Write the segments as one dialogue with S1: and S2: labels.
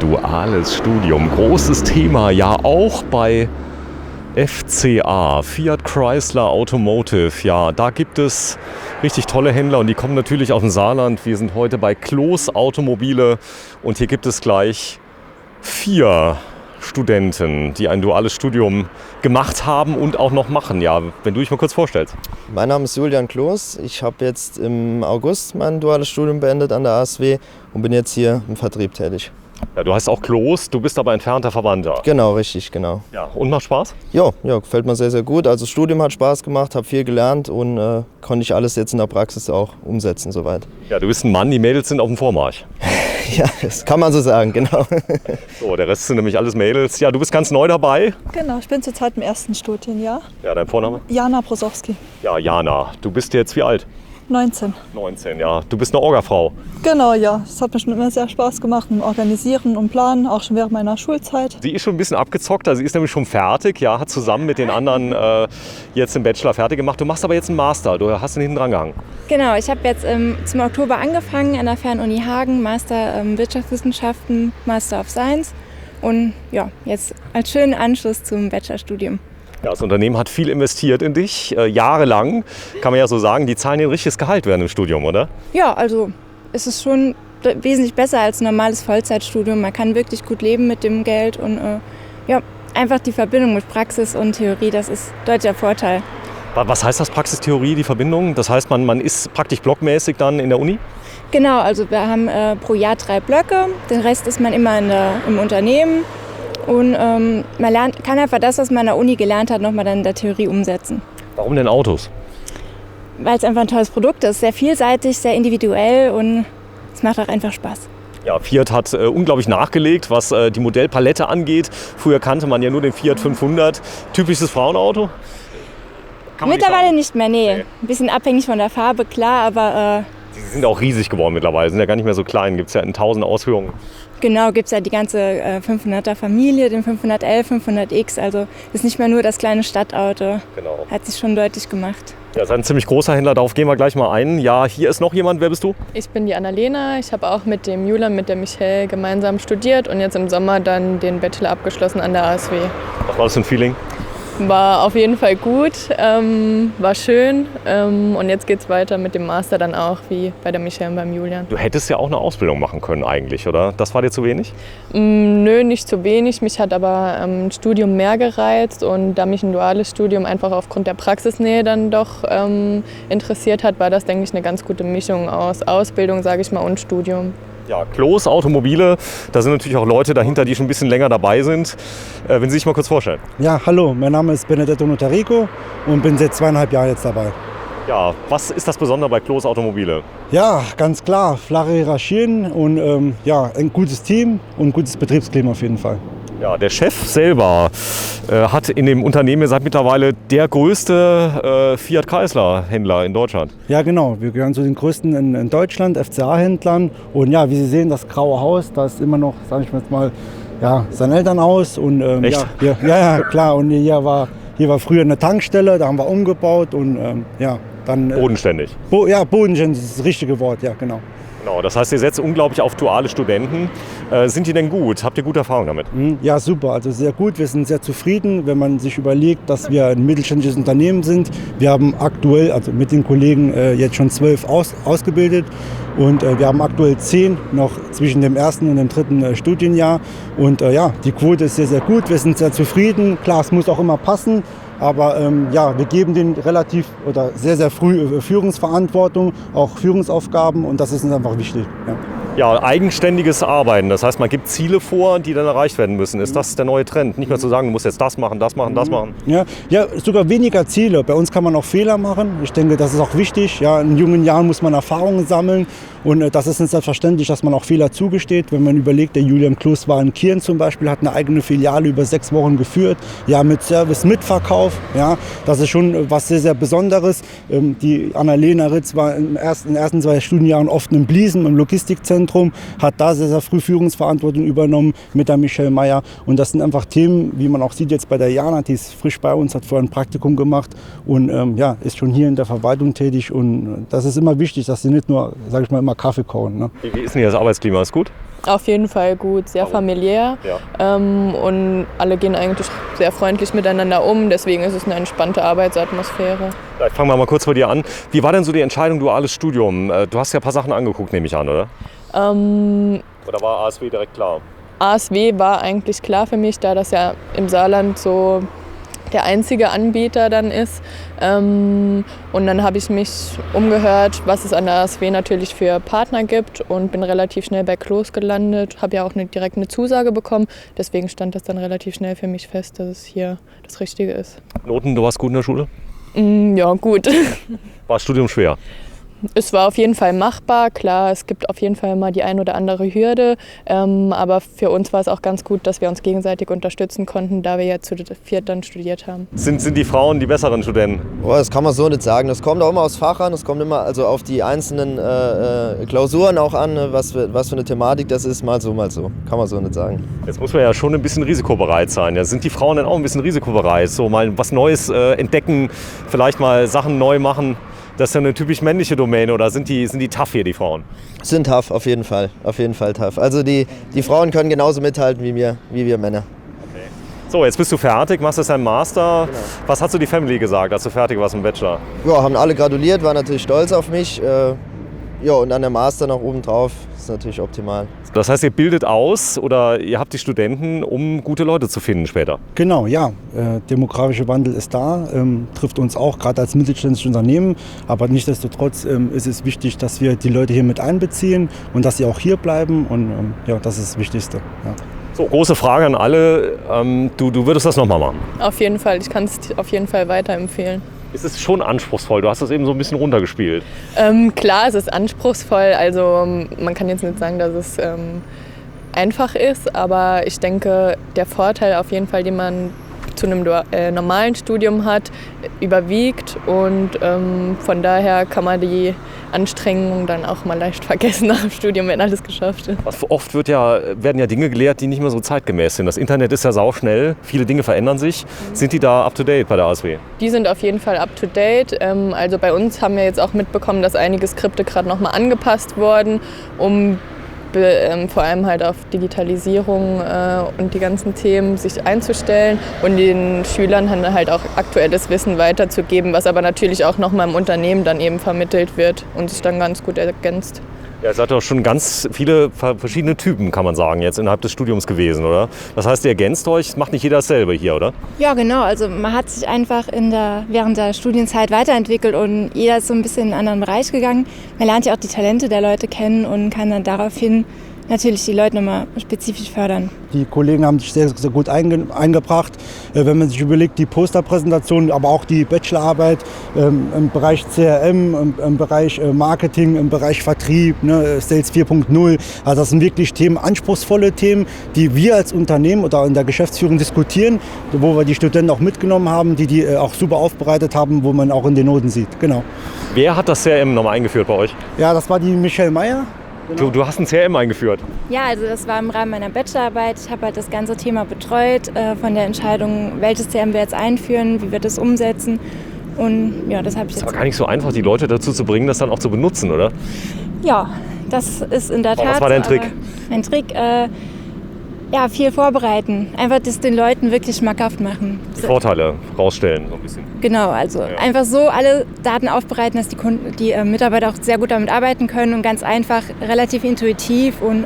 S1: duales Studium. Großes Thema, ja auch bei FCA, Fiat Chrysler Automotive. Ja, da gibt es richtig tolle Händler und die kommen natürlich aus dem Saarland. Wir sind heute bei Kloß Automobile und hier gibt es gleich 4 Studenten, die ein duales Studium gemacht haben und auch noch machen. Ja, wenn du dich mal kurz vorstellst.
S2: Mein Name ist Julian Kloß. Ich habe jetzt im August mein duales Studium beendet an der ASW und bin jetzt hier im Vertrieb tätig.
S1: Ja, du heißt auch Kloß, du bist aber entfernter Verwandter.
S2: Genau, richtig, genau.
S1: Ja, und macht Spaß?
S2: Ja, gefällt mir sehr, sehr gut. Also das Studium hat Spaß gemacht, habe viel gelernt und konnte ich alles jetzt in der Praxis auch umsetzen soweit.
S1: Ja, du bist ein Mann, die Mädels sind auf dem Vormarsch.
S2: Ja, das kann man so sagen, genau.
S1: So, der Rest sind nämlich alles Mädels. Ja, du bist ganz neu dabei.
S3: Genau, ich bin zurzeit im ersten Studienjahr.
S1: Ja, dein Vorname?
S3: Jana Brosowski,
S1: Ja, Jana. Du bist jetzt wie alt?
S3: 19.
S1: 19, ja. Du bist eine Orgafrau.
S3: Genau, ja. Es hat mir schon immer sehr Spaß gemacht im Organisieren und Planen, auch schon während meiner Schulzeit.
S1: Sie ist schon ein bisschen abgezockt, also sie ist nämlich schon fertig, ja, hat zusammen mit den anderen jetzt den Bachelor fertig gemacht. Du machst aber jetzt einen Master, du hast ihn hinten dran gehangen.
S4: Genau, ich habe jetzt zum Oktober angefangen an der Fernuni Hagen, Master Wirtschaftswissenschaften, Master of Science und ja, jetzt als schönen Anschluss zum Bachelorstudium.
S1: Ja, das Unternehmen hat viel investiert in dich, jahrelang, kann man ja so sagen. Die zahlen dir ein richtiges Gehalt während dem Studium, oder?
S4: Ja, also es ist schon wesentlich besser als ein normales Vollzeitstudium. Man kann wirklich gut leben mit dem Geld und ja, einfach die Verbindung mit Praxis und Theorie, das ist deutlicher Vorteil.
S1: Was heißt das Praxistheorie, die Verbindung? Das heißt, man ist praktisch blockmäßig dann in der Uni?
S4: Genau, also wir haben pro Jahr 3 Blöcke, den Rest ist man immer im Unternehmen. Und man kann einfach das, was man an der Uni gelernt hat, nochmal dann in der Theorie umsetzen.
S1: Warum denn Autos?
S4: Weil es einfach ein tolles Produkt ist, sehr vielseitig, sehr individuell und es macht auch einfach Spaß.
S1: Ja, Fiat hat unglaublich nachgelegt, was die Modellpalette angeht. Früher kannte man ja nur den Fiat 500. Typisches Frauenauto?
S4: Mittlerweile nicht mehr, nee. Ein bisschen abhängig von der Farbe, klar, aber...
S1: Sie sind auch riesig geworden mittlerweile, sind ja gar nicht mehr so klein. Gibt es ja in 1000 Ausführungen.
S4: Genau, gibt es ja die ganze 500er Familie, den 500L, 500X. Also ist nicht mehr nur das kleine Stadtauto.
S1: Genau.
S4: Hat sich schon deutlich gemacht.
S1: Ja, das ist ein ziemlich großer Händler, darauf gehen wir gleich mal ein. Ja, hier ist noch jemand, wer bist du?
S5: Ich bin die Annalena, ich habe auch mit dem Julian, mit der Michelle gemeinsam studiert und jetzt im Sommer dann den Bachelor abgeschlossen an der ASW.
S1: Was war das für ein Feeling?
S5: War auf jeden Fall gut, war schön und jetzt geht es weiter mit dem Master dann auch, wie bei der Michelle und beim Julian.
S1: Du hättest ja auch eine Ausbildung machen können eigentlich, oder? Das war dir zu wenig?
S5: Nö, nicht zu wenig. Mich hat aber ein Studium mehr gereizt und da mich ein duales Studium einfach aufgrund der Praxisnähe dann doch interessiert hat, war das, denke ich, eine ganz gute Mischung aus Ausbildung, sage ich mal, und Studium.
S1: Ja, Kloß Automobile, da sind natürlich auch Leute dahinter, die schon ein bisschen länger dabei sind. Wenn Sie sich mal kurz vorstellen.
S6: Ja, hallo, mein Name ist Benedetto Notarico und bin seit 2,5 Jahren jetzt dabei.
S1: Ja, was ist das Besondere bei Kloß Automobile?
S6: Ja, ganz klar, flache Hierarchien und ja, ein gutes Team und ein gutes Betriebsklima auf jeden Fall.
S1: Ja, der Chef selber hat in dem Unternehmen, ihr seid mittlerweile der größte Fiat Chrysler Händler in Deutschland.
S6: Ja, genau. Wir gehören zu den größten in Deutschland, FCA-Händlern. Und ja, wie Sie sehen, das graue Haus, da ist immer noch, sage ich jetzt mal, ja, sein Elternhaus. Und,
S1: Echt?
S6: Ja, klar. Und hier war früher eine Tankstelle, da haben wir umgebaut und ja, dann...
S1: Bodenständig.
S6: Bodenständig ist das richtige Wort, ja, genau.
S1: Genau, das heißt, ihr setzt unglaublich auf duale Studenten. Sind die denn gut? Habt ihr gute Erfahrungen damit?
S6: Ja, super, also sehr gut. Wir sind sehr zufrieden, wenn man sich überlegt, dass wir ein mittelständisches Unternehmen sind. Wir haben aktuell, also mit den Kollegen, jetzt schon 12 ausgebildet und wir haben aktuell 10 noch zwischen dem ersten und dem dritten Studienjahr. Und ja, die Quote ist sehr, sehr gut. Wir sind sehr zufrieden. Klar, es muss auch immer passen. Aber ja, wir geben denen relativ oder sehr, sehr früh Führungsverantwortung, auch Führungsaufgaben und das ist uns einfach wichtig. Ja.
S1: Ja, eigenständiges Arbeiten. Das heißt, man gibt Ziele vor, die dann erreicht werden müssen. Ist das der neue Trend? Nicht mehr zu sagen, du musst jetzt das machen, das machen, das machen.
S6: Ja, sogar weniger Ziele. Bei uns kann man auch Fehler machen. Ich denke, das ist auch wichtig. Ja, in jungen Jahren muss man Erfahrungen sammeln. Und das ist nicht selbstverständlich, dass man auch Fehler zugesteht. Wenn man überlegt, der Julian Kloß war in Kirn zum Beispiel, hat eine eigene Filiale über 6 Wochen geführt. Ja, mit Service, Mitverkauf. Ja, das ist schon was sehr, sehr Besonderes. Die Annalena Ritz war in den ersten 2 Studienjahren oft in Bliesen, im Logistikzentrum. Jugendzentrum, hat da sehr, sehr früh Führungsverantwortung übernommen mit der Michelle Meyer. Und das sind einfach Themen, wie man auch sieht jetzt bei der Jana, die ist frisch bei uns, hat vorher ein Praktikum gemacht und ist schon hier in der Verwaltung tätig. Und das ist immer wichtig, dass sie nicht nur, sage ich mal, immer Kaffee kochen. Ne?
S1: Wie ist denn hier das Arbeitsklima? Ist gut?
S5: Auf jeden Fall gut, sehr familiär und alle gehen eigentlich sehr freundlich miteinander um, deswegen ist es eine entspannte Arbeitsatmosphäre.
S1: Vielleicht fangen wir mal kurz bei dir an. Wie war denn so die Entscheidung, duales Studium? Du hast ja ein paar Sachen angeguckt, nehme ich an, oder? Oder war ASW direkt klar?
S5: ASW war eigentlich klar für mich, da das ja im Saarland so der einzige Anbieter dann ist. Und dann habe ich mich umgehört, was es an der ASW natürlich für Partner gibt und bin relativ schnell bei Kloß gelandet. Habe ja auch direkt eine Zusage bekommen. Deswegen stand das dann relativ schnell für mich fest, dass es hier das Richtige ist.
S1: Noten, du warst gut in der Schule?
S5: Ja, gut.
S1: War das Studium schwer?
S5: Es war auf jeden Fall machbar, klar, es gibt auf jeden Fall mal die ein oder andere Hürde, aber für uns war es auch ganz gut, dass wir uns gegenseitig unterstützen konnten, da wir ja zu viert dann studiert haben.
S1: Sind die Frauen die besseren Studenten?
S2: Das kann man so nicht sagen. Das kommt auch immer aufs Fach an, es kommt immer also auf die einzelnen Klausuren auch an, was für eine Thematik das ist, mal so, kann man so nicht sagen.
S1: Jetzt muss man ja schon ein bisschen risikobereit sein. Ja, sind die Frauen denn auch ein bisschen risikobereit? So mal was Neues entdecken, vielleicht mal Sachen neu machen? Das ist ja eine typisch männliche Domäne, oder sind die tough hier, die Frauen?
S2: Sind tough, auf jeden Fall tough. Also die Frauen können genauso mithalten wie wir Männer.
S1: Okay. So, jetzt bist du fertig, machst jetzt deinen Master.
S2: Genau.
S1: Was hat so die Family gesagt, als du fertig warst im Bachelor?
S2: Ja, haben alle gratuliert, waren natürlich stolz auf mich. Ja, und dann der Master noch oben drauf, ist natürlich optimal.
S1: Das heißt, ihr bildet aus oder ihr habt die Studenten, um gute Leute zu finden später?
S6: Genau, ja. Demografischer Wandel ist da, trifft uns auch, gerade als mittelständisches Unternehmen. Aber nichtsdestotrotz ist es wichtig, dass wir die Leute hier mit einbeziehen und dass sie auch hier bleiben. Und ja, das ist das Wichtigste. Ja.
S1: So, große Frage an alle. Du würdest das nochmal machen?
S5: Auf jeden Fall, ich kann es auf jeden Fall weiterempfehlen.
S1: Es ist schon anspruchsvoll. Du hast das eben so ein bisschen runtergespielt.
S5: Klar, es ist anspruchsvoll. Also man kann jetzt nicht sagen, dass es einfach ist. Aber ich denke, der Vorteil auf jeden Fall, den man zu einem normalen Studium hat, überwiegt. Und von daher kann man die Anstrengung dann auch mal leicht vergessen nach dem Studium, wenn alles geschafft ist.
S1: Oft werden ja Dinge gelehrt, die nicht mehr so zeitgemäß sind. Das Internet ist ja sauschnell, viele Dinge verändern sich. Sind die da up-to-date bei der ASW?
S5: Die sind auf jeden Fall up-to-date. Also bei uns haben wir jetzt auch mitbekommen, dass einige Skripte gerade nochmal angepasst wurden, um vor allem halt auf Digitalisierung und die ganzen Themen sich einzustellen und den Schülern halt auch aktuelles Wissen weiterzugeben, was aber natürlich auch nochmal im Unternehmen dann eben vermittelt wird und sich dann ganz gut ergänzt.
S1: Ja, ihr seid doch schon ganz viele verschiedene Typen, kann man sagen, jetzt innerhalb des Studiums gewesen, oder? Das heißt, ihr ergänzt euch, macht nicht jeder dasselbe hier, oder?
S4: Ja, genau. Also man hat sich einfach während der Studienzeit weiterentwickelt und jeder ist so ein bisschen in einen anderen Bereich gegangen. Man lernt ja auch die Talente der Leute kennen und kann dann daraufhin natürlich die Leute nochmal spezifisch fördern.
S6: Die Kollegen haben sich sehr, sehr gut eingebracht. Wenn man sich überlegt, die Posterpräsentation, aber auch die Bachelorarbeit im Bereich CRM, im Bereich Marketing, im Bereich Vertrieb, Sales 4.0. Also das sind wirklich Themen, anspruchsvolle Themen, die wir als Unternehmen oder in der Geschäftsführung diskutieren, wo wir die Studenten auch mitgenommen haben, die auch super aufbereitet haben, wo man auch in den Noten sieht. Genau.
S1: Wer hat das CRM nochmal eingeführt bei euch?
S6: Ja, das war die Michelle Meyer.
S1: Genau. Du hast ein CRM eingeführt?
S4: Ja, also das war im Rahmen meiner Bachelorarbeit. Ich habe halt das ganze Thema betreut, von der Entscheidung, welches CRM wir jetzt einführen, wie wir das umsetzen. Und ja, das habe ich jetzt.
S1: Es war gar nicht so einfach, die Leute dazu zu bringen, das dann auch zu benutzen, oder?
S4: Ja, das ist in der Tat.
S1: Was war dein Trick?
S4: Mein Trick, ja, viel vorbereiten. Einfach das den Leuten wirklich schmackhaft machen.
S1: Die Vorteile rausstellen, so ein bisschen.
S4: Genau, also einfach so alle Daten aufbereiten, dass die Mitarbeiter auch sehr gut damit arbeiten können und ganz einfach, relativ intuitiv und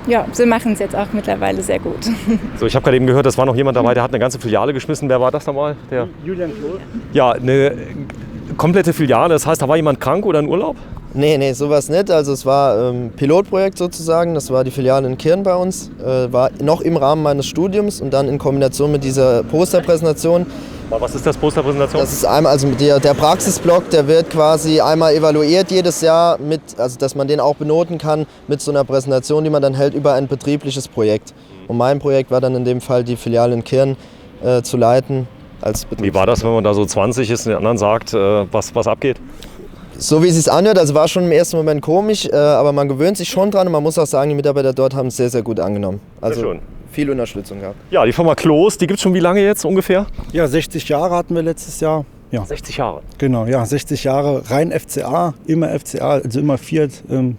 S4: ja, sie machen es jetzt auch mittlerweile sehr gut.
S1: So, ich habe gerade eben gehört, es war noch jemand dabei, der hat eine ganze Filiale geschmissen. Wer war das nochmal?
S6: Julian Kloß.
S1: Ja, eine komplette Filiale. Das heißt, da war jemand krank oder in Urlaub?
S2: Nee, sowas nicht. Also es war ein Pilotprojekt sozusagen. Das war die Filiale in Kirn bei uns. War noch im Rahmen meines Studiums und dann in Kombination mit dieser Posterpräsentation.
S1: Was ist das, Posterpräsentation?
S2: Das ist einmal, also der Praxisblock, der wird quasi einmal evaluiert jedes Jahr, also dass man den auch benoten kann mit so einer Präsentation, die man dann hält über ein betriebliches Projekt. Und mein Projekt war dann in dem Fall, die Filiale in Kirn zu leiten. Wie
S1: war das, wenn man da so 20 ist und den anderen sagt, was abgeht?
S2: So wie es sich anhört, also war schon im ersten Moment komisch, aber man gewöhnt sich schon dran und man muss auch sagen, die Mitarbeiter dort haben es sehr, sehr gut angenommen. Also
S1: Sehr schön.
S2: viel Unterstützung gehabt.
S1: Ja, die Firma Kloß, die gibt es schon wie lange jetzt ungefähr?
S6: Ja, 60 Jahre hatten wir letztes Jahr. Ja,
S1: 60 Jahre.
S6: genau, ja, 60 Jahre rein FCA, immer FCA, also immer Fiat.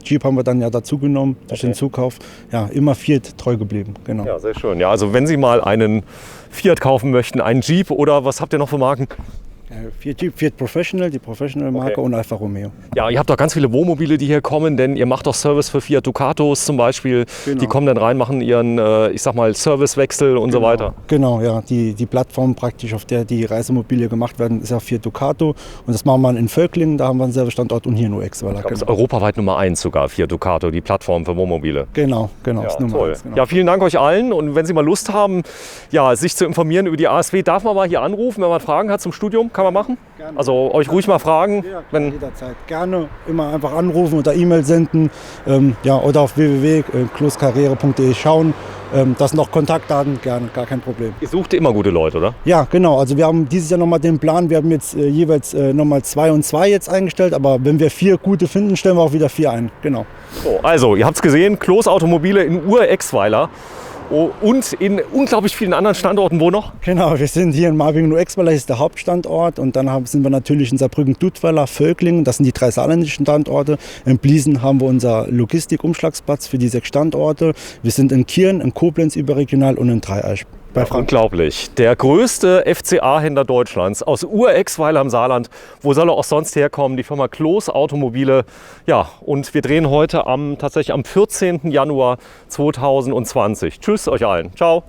S6: Jeep haben wir dann ja dazu genommen durch den Zukauf. Ja, immer Fiat treu geblieben, genau.
S1: Ja, sehr schön. Ja, also wenn Sie mal einen Fiat kaufen möchten, einen Jeep oder was habt ihr noch für Marken?
S6: Fiat Jeep, Fiat Professional, die Professional-Marke und Alfa Romeo.
S1: Ja, ihr habt doch ganz viele Wohnmobile, die hier kommen, denn ihr macht doch Service für Fiat Ducatos zum Beispiel.
S6: Genau.
S1: Die kommen dann rein, machen ihren, ich sag mal, Servicewechsel und so weiter.
S6: Genau, ja, die Plattform praktisch, auf der die Reisemobile gemacht werden, ist ja Fiat Ducato. Und das machen wir in Völklingen, da haben wir einen Servicestandort und hier in UX-Weiler.
S1: Das ist europaweit Nummer 1 sogar, Fiat Ducato, die Plattform für Wohnmobile.
S6: Genau,
S1: Ja,
S6: ist Nummer
S1: toll.
S6: 1, genau.
S1: Ja, vielen Dank euch allen. Und wenn Sie mal Lust haben, ja, sich zu informieren über die ASW, darf man mal hier anrufen, wenn man Fragen hat zum Studium. Kann man machen?
S6: Gerne.
S1: Also euch ruhig mal fragen.
S6: Ja,
S1: Wenn,
S6: jederzeit. Gerne immer einfach anrufen oder E-Mail senden oder auf www.kloskarriere.de schauen. Das sind auch Kontaktdaten, gerne, gar kein Problem.
S1: ihr sucht immer gute Leute, oder?
S6: Ja, genau. Also wir haben dieses Jahr nochmal den Plan, wir haben jetzt jeweils nochmal 2 und 2 jetzt eingestellt, aber wenn wir 4 gute finden, stellen wir auch wieder 4 ein. Genau.
S1: So, also, ihr habt es gesehen, Kloß Automobile in Ur-Exweiler. Oh, und in unglaublich vielen anderen Standorten. Wo noch?
S6: Genau, wir sind hier in Marvingen-Exweiler, ist der Hauptstandort. Und dann sind wir natürlich in Saarbrücken-Dudweiler, Völklingen, das sind die 3 saarländischen Standorte. In Bliesen haben wir unser Logistik-Umschlagsplatz für die 6 Standorte. Wir sind in Kirn, in Koblenz überregional und in Dreieich. Bei Frankfurt.
S1: Unglaublich. Der größte FCA-Händler Deutschlands aus Ur-Exweiler im Saarland. Wo soll er auch sonst herkommen? Die Firma Kloß Automobile. Ja, und wir drehen heute tatsächlich am 14. Januar 2020. Tschüss euch allen. Ciao.